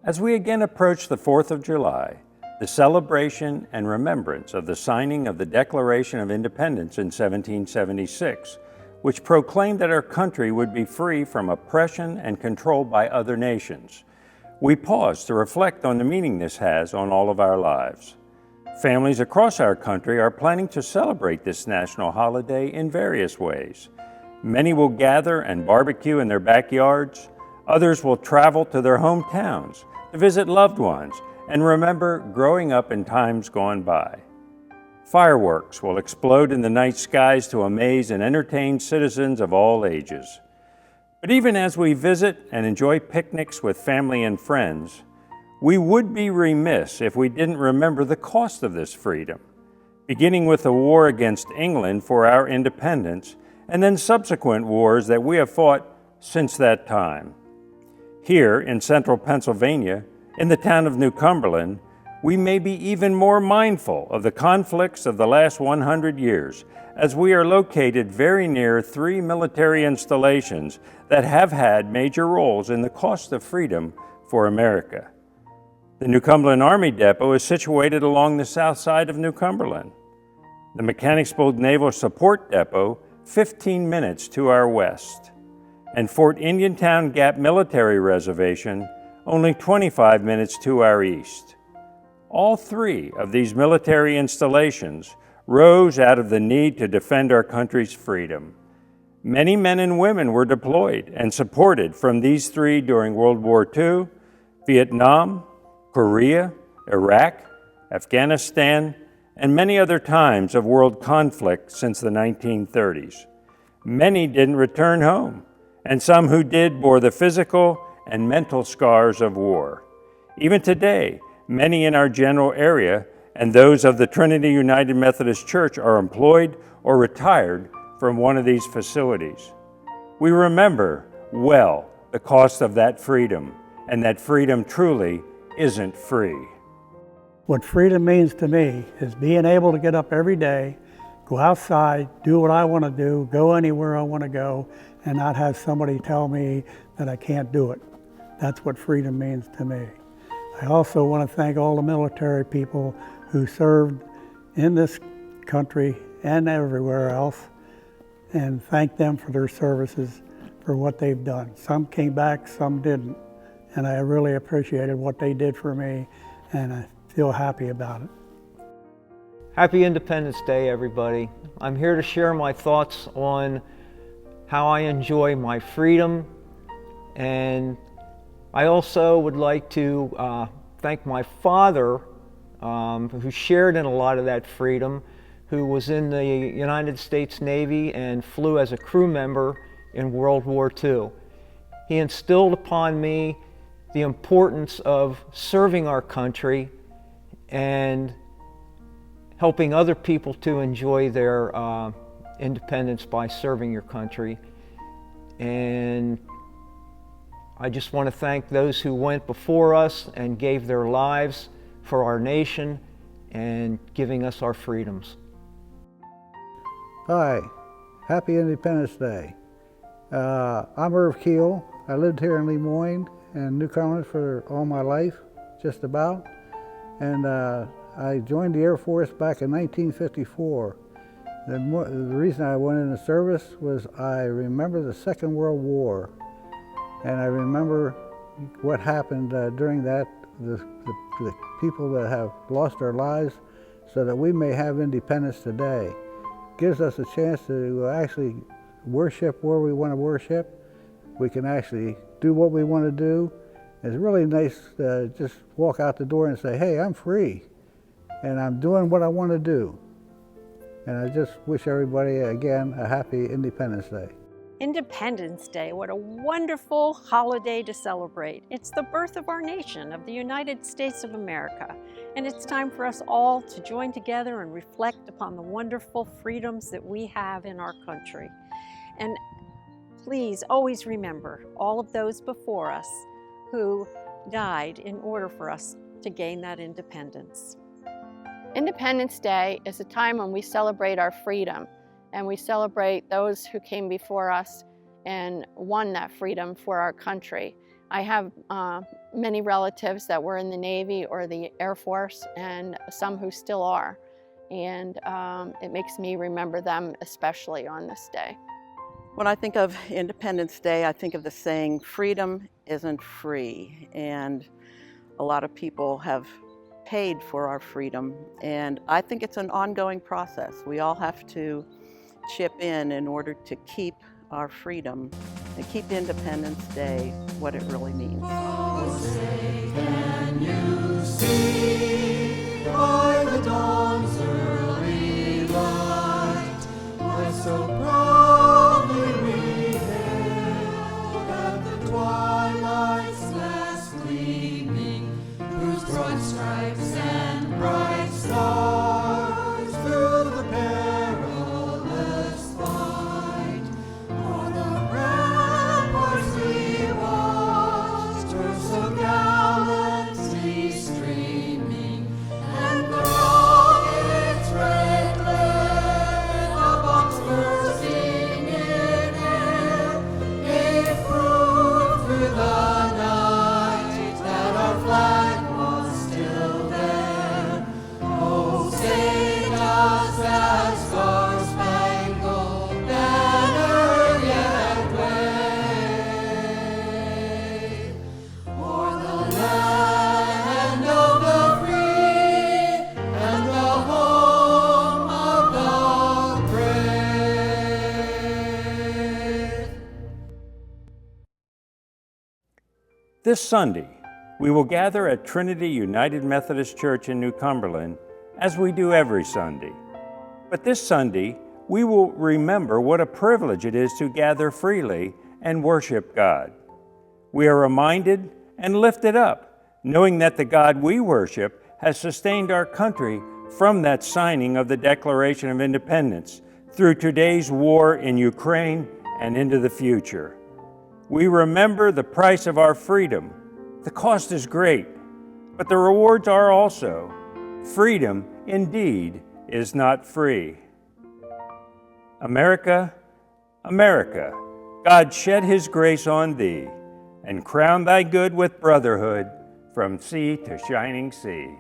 As we again approach the 4th of July, the celebration and remembrance of the signing of the Declaration of Independence in 1776, which proclaimed that our country would be free from oppression and control by other nations, we pause to reflect on the meaning this has on all of our lives. Families across our country are planning to celebrate this national holiday in various ways. Many will gather and barbecue in their backyards. Others will travel to their hometowns to visit loved ones and remember growing up in times gone by. Fireworks will explode in the night skies to amaze and entertain citizens of all ages. But even as we visit and enjoy picnics with family and friends, we would be remiss if we didn't remember the cost of this freedom, beginning with the war against England for our independence and then subsequent wars that we have fought since that time. Here in central Pennsylvania, in the town of New Cumberland, we may be even more mindful of the conflicts of the last 100 years, as we are located very near 3 military installations that have had major roles in the cost of freedom for America. The New Cumberland Army Depot is situated along the south side of New Cumberland. The Mechanicsville Naval Support Depot, 15 minutes to our west. And Fort Indiantown Gap Military Reservation, only 25 minutes to our east. All 3 of these military installations rose out of the need to defend our country's freedom. Many men and women were deployed and supported from these 3 during World War II, Vietnam, Korea, Iraq, Afghanistan, and many other times of world conflict since the 1930s. Many didn't return home, and some who did bore the physical and mental scars of war. Even today, many in our general area and those of the Trinity United Methodist Church are employed or retired from one of these facilities. We remember well the cost of that freedom, and that freedom truly isn't free. What freedom means to me is being able to get up every day, go outside, do what I want to do, go anywhere I want to go, and not have somebody tell me that I can't do it. That's what freedom means to me. I also want to thank all the military people who served in this country and everywhere else, and thank them for their services, for what they've done. Some came back, some didn't, and I really appreciated what they did for me, and I feel happy about it. Happy Independence Day, everybody. I'm here to share my thoughts on how I enjoy my freedom, and I also would like to thank my father, who shared in a lot of that freedom, who was in the United States Navy and flew as a crew member in World War II. He instilled upon me the importance of serving our country and helping other people to enjoy their independence by serving your country. And I just want to thank those who went before us and gave their lives for our nation and giving us our freedoms. Hi, happy Independence Day. I'm Irv Keel. I lived here in Lemoyne and New Cumberland for all my life, just about. And I joined the Air Force back in 1954. The reason I went into service was I remember the Second World War. And I remember what happened during that, the people that have lost their lives so that we may have independence today. Gives us a chance to actually worship where we want to worship. We can actually do what we want to do. It's really nice to just walk out the door and say, hey, I'm free and I'm doing what I want to do. And I just wish everybody, again, a happy Independence Day. Independence Day, what a wonderful holiday to celebrate. It's the birth of our nation, of the United States of America. And it's time for us all to join together and reflect upon the wonderful freedoms that we have in our country. And please always remember all of those before us who died in order for us to gain that independence. Independence Day is a time when we celebrate our freedom, and we celebrate those who came before us and won that freedom for our country. I have many relatives that were in the Navy or the Air Force, and some who still are. And it makes me remember them especially on this day. When I think of Independence Day, I think of the saying, freedom isn't free. And a lot of people have paid for our freedom. And I think it's an ongoing process. We all have to chip in order to keep our freedom and keep Independence Day what it really means. Oh, say, can you see by the dawn's early light what so proudly we hailed at the twilight's last gleaming, whose broad stripes and bright stars through the perilous fight o'er the ramparts we watched were so gallantly streaming, and the rocket's red glare, the bombs bursting in air, gave proof through the night that our flag was still there. Oh, say does that star-spangled banner yet wave o'er the land of the free and the home of the brave? This Sunday, we will gather at Trinity United Methodist Church in New Cumberland, as we do every Sunday. But this Sunday, we will remember what a privilege it is to gather freely and worship God. We are reminded and lifted up, knowing that the God we worship has sustained our country from that signing of the Declaration of Independence through today's war in Ukraine and into the future. We remember the price of our freedom. The cost is great, but the rewards are also. Freedom, indeed, is not free. America, America, God shed His grace on thee and crown thy good with brotherhood from sea to shining sea.